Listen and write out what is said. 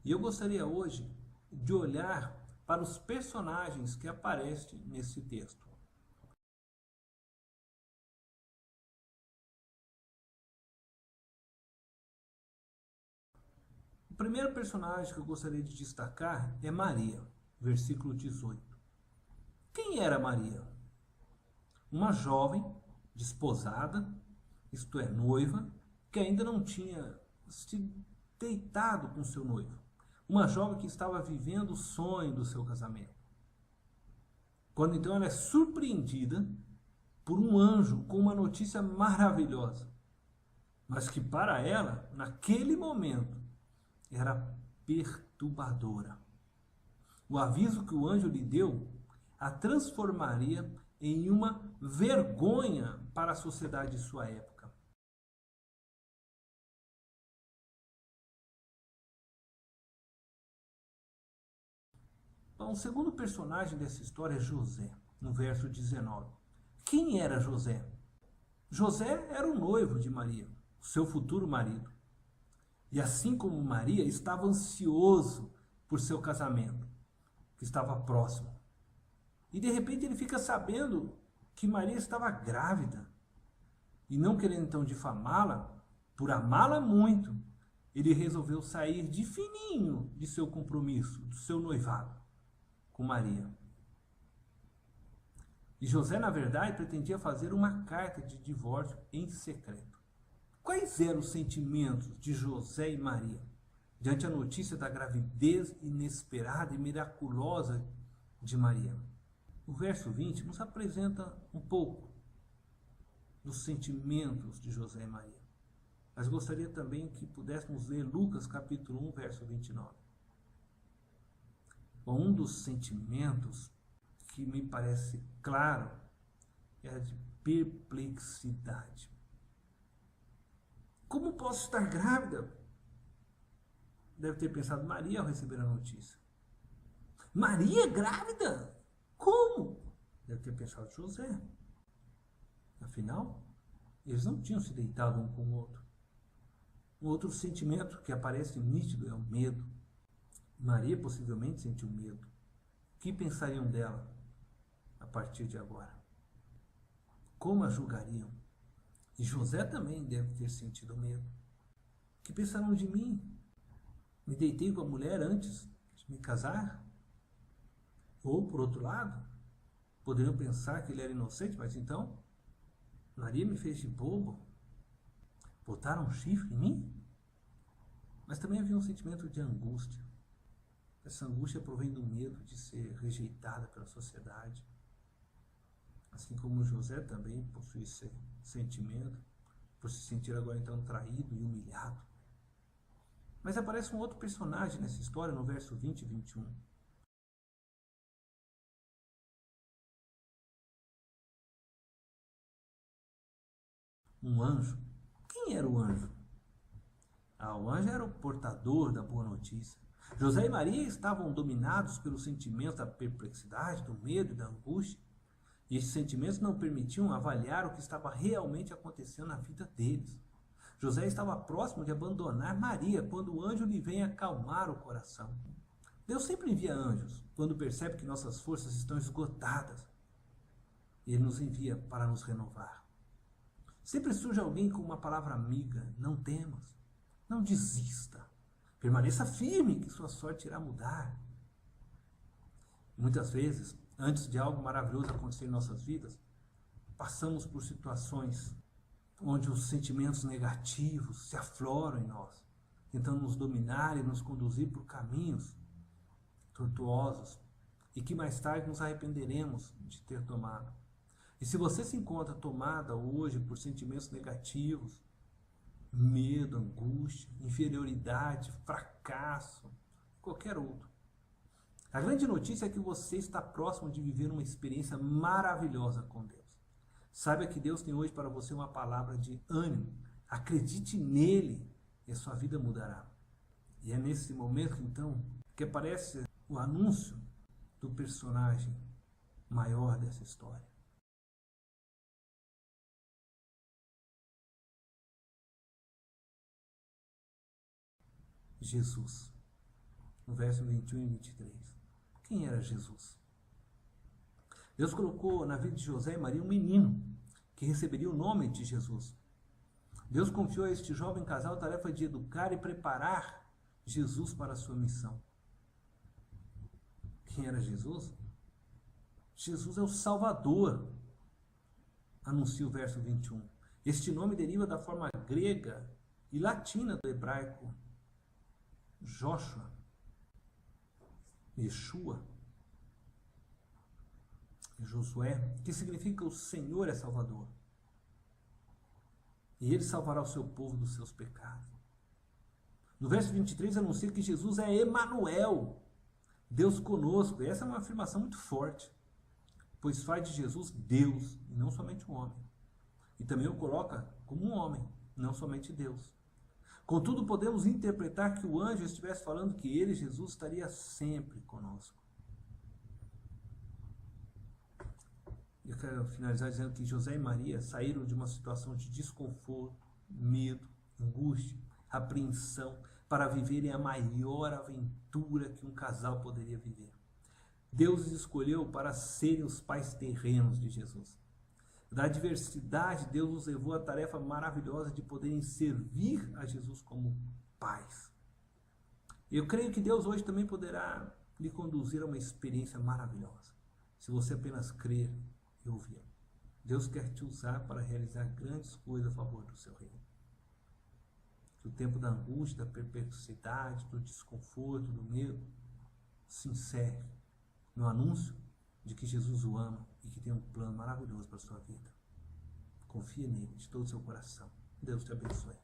E eu gostaria hoje de olhar para os personagens que aparecem nesse texto. O primeiro personagem que eu gostaria de destacar é Maria, versículo 18. Quem era Maria? Uma jovem desposada, isto é, noiva, que ainda não tinha se deitado com seu noivo. Uma jovem que estava vivendo o sonho do seu casamento. Quando então ela é surpreendida por um anjo com uma notícia maravilhosa, mas que para ela, naquele momento, era perturbadora. O aviso que o anjo lhe deu a transformaria em uma vergonha para a sociedade de sua época. Bom, o segundo personagem dessa história é José, no verso 19. Quem era José? José era o noivo de Maria, o seu futuro marido. E assim como Maria, estava ansioso por seu casamento, que estava próximo. E de repente ele fica sabendo que Maria estava grávida. E não querendo então difamá-la, por amá-la muito, ele resolveu sair de fininho de seu compromisso, do seu noivado com Maria. E José, na verdade, pretendia fazer uma carta de divórcio em secreto. Quais eram os sentimentos de José e Maria diante a notícia da gravidez inesperada e miraculosa de Maria? O verso 20 nos apresenta um pouco dos sentimentos de José e Maria. Mas gostaria também que pudéssemos ler Lucas capítulo 1, verso 29. Bom, um dos sentimentos que me parece claro é a de perplexidade. Como posso estar grávida? Deve ter pensado Maria ao receber a notícia. Maria grávida? Como? Deve ter pensado José. Afinal, eles não tinham se deitado um com o outro. Um outro sentimento que aparece nítido é o medo. Maria possivelmente sentiu medo. O que pensariam dela a partir de agora? Como a julgariam? E José também deve ter sentido medo. O que pensarão de mim? Me deitei com a mulher antes de me casar? Ou, por outro lado, poderiam pensar que ele era inocente, mas então Maria me fez de bobo? Botaram um chifre em mim? Mas também havia um sentimento de angústia. Essa angústia provém do medo de ser rejeitada pela sociedade. Assim como José também possui esse sentimento, por se sentir agora então traído e humilhado. Mas aparece um outro personagem nessa história, no verso 20 e 21. Um anjo. Quem era o anjo? O anjo era o portador da boa notícia. José e Maria estavam dominados pelo sentimento da perplexidade, do medo e da angústia. E esses sentimentos não permitiam avaliar o que estava realmente acontecendo na vida deles. José estava próximo de abandonar Maria quando o anjo lhe vem acalmar o coração. Deus sempre envia anjos quando percebe que nossas forças estão esgotadas. Ele nos envia para nos renovar. Sempre surge alguém com uma palavra amiga: não temas, não desista, permaneça firme que sua sorte irá mudar. Muitas vezes, antes de algo maravilhoso acontecer em nossas vidas, passamos por situações onde os sentimentos negativos se afloram em nós, tentando nos dominar e nos conduzir por caminhos tortuosos e que mais tarde nos arrependeremos de ter tomado. E se você se encontra tomada hoje por sentimentos negativos, medo, angústia, inferioridade, fracasso, qualquer outro, a grande notícia é que você está próximo de viver uma experiência maravilhosa com Deus. Saiba que Deus tem hoje para você uma palavra de ânimo. Acredite nele e a sua vida mudará. E é nesse momento, então, que aparece o anúncio do personagem maior dessa história. Jesus. no verso 21 e 23. Quem era Jesus? Deus colocou na vida de José e Maria um menino que receberia o nome de Jesus. Deus confiou a este jovem casal a tarefa de educar e preparar Jesus para a sua missão. Quem era Jesus? Jesus é o Salvador, anuncia o verso 21. Este nome deriva da forma grega e latina do hebraico Joshua, Yeshua, Josué, que significa o Senhor é Salvador. E Ele salvará o seu povo dos seus pecados. No verso 23 anuncia que Jesus é Emanuel, Deus conosco. E essa é uma afirmação muito forte, pois faz de Jesus Deus, e não somente um homem. E também o coloca como um homem, não somente Deus. Contudo, podemos interpretar que o anjo estivesse falando que ele, Jesus, estaria sempre conosco. Eu quero finalizar dizendo que José e Maria saíram de uma situação de desconforto, medo, angústia, apreensão, para viverem a maior aventura que um casal poderia viver. Deus os escolheu para serem os pais terrenos de Jesus. Da adversidade, Deus os levou à tarefa maravilhosa de poderem servir a Jesus como pais. Eu creio que Deus hoje também poderá lhe conduzir a uma experiência maravilhosa, se você apenas crer e ouvir. Deus quer te usar para realizar grandes coisas a favor do seu reino. Que o tempo da angústia, da perplexidade, do desconforto, do medo, se encerre no anúncio de que Jesus o ama e que tem um plano maravilhoso para a sua vida. Confie nele de todo o seu coração. Deus te abençoe.